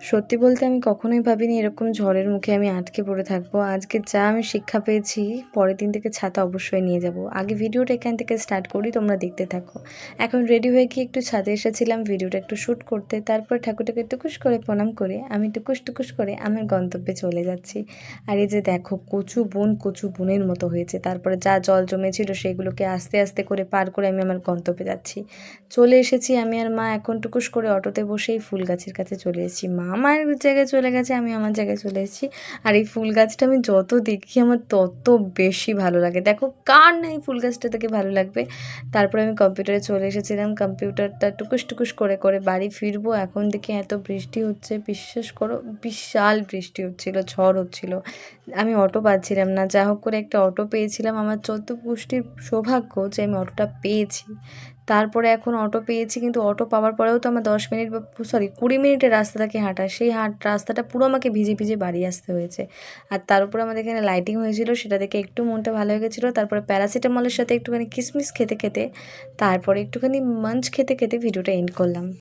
সত্যি বলতে আমি কখনোই ভাবিনি এরকম ঝড়ের মুখে আমি আটকে পড়ে থাকবো। আজকে যা আমি শিক্ষা পেয়েছি, পরের দিন থেকে ছাতা অবশ্যই নিয়ে যাবো। আগে ভিডিওটা এখান থেকে স্টার্ট করি, তোমরা দেখতে থাকো। এখন রেডি হয়ে গিয়ে একটু ছাদে এসেছিলাম ভিডিওটা একটু শ্যুট করতে। তারপর ঠাকুরটাকে টুকুস করে প্রণাম করে আমি টুকুস টুকুস করে আমার গন্তব্যে চলে যাচ্ছি। আর এই যে দেখো কচু বনের মতো হয়েছে। তারপরে যা জল জমেছিল সেগুলোকে আস্তে আস্তে করে পার করে আমি আমার গন্তব্যে যাচ্ছি। চলে এসেছি আমি আর মা। এখন টুকুস করে অটোতে বসেই ফুল গাছের কাছে চলে এসেছি। মা আমার জায়গায় চলে গেছে, আমি আমার জায়গায় চলে এসেছি। আর এই ফুল গাছটা আমি যত দেখি আমার তত বেশি ভালো লাগে। দেখো কার না এই ফুল গাছটা থেকে ভালো লাগবে। তারপরে আমি কম্পিউটারে চলে এসেছিলাম। কম্পিউটারটা টুকুস টুকুস করে করে বাড়ি ফিরবো। এখন দেখি এত বৃষ্টি হচ্ছে, বিশ্বাস করো বিশাল বৃষ্টি হচ্ছিল, ঝড় হচ্ছিল। আমি অটো পাচ্ছিলাম না। যা হোক করে একটা অটো পেয়েছিলাম। আমার চতুর্পুষ্টির সৌভাগ্য যে আমি অটোটা পেয়েছি। তারপরে এখন অটো পেয়েছি, কিন্তু অটো পাওয়ার পরেও তো আমার 10 মিনিট বা 20 মিনিটের রাস্তা থাকে হাঁটা। সেই রাস্তাটা পুরো আমাকে ভিজে ভিজে বাড়ি আসতে হয়েছে। আর তার উপরে আমাদের এখানে লাইটিং হয়েছিল, সেটা দেখে একটু মনটা ভালো হয়ে গেছিলো। তারপরে প্যারাসিটামলের সাথে একটুখানি কিসমিস খেতে খেতে, তারপরে একটুখানি মাঞ্চ খেতে খেতে ভিডিওটা এন্ড করলাম।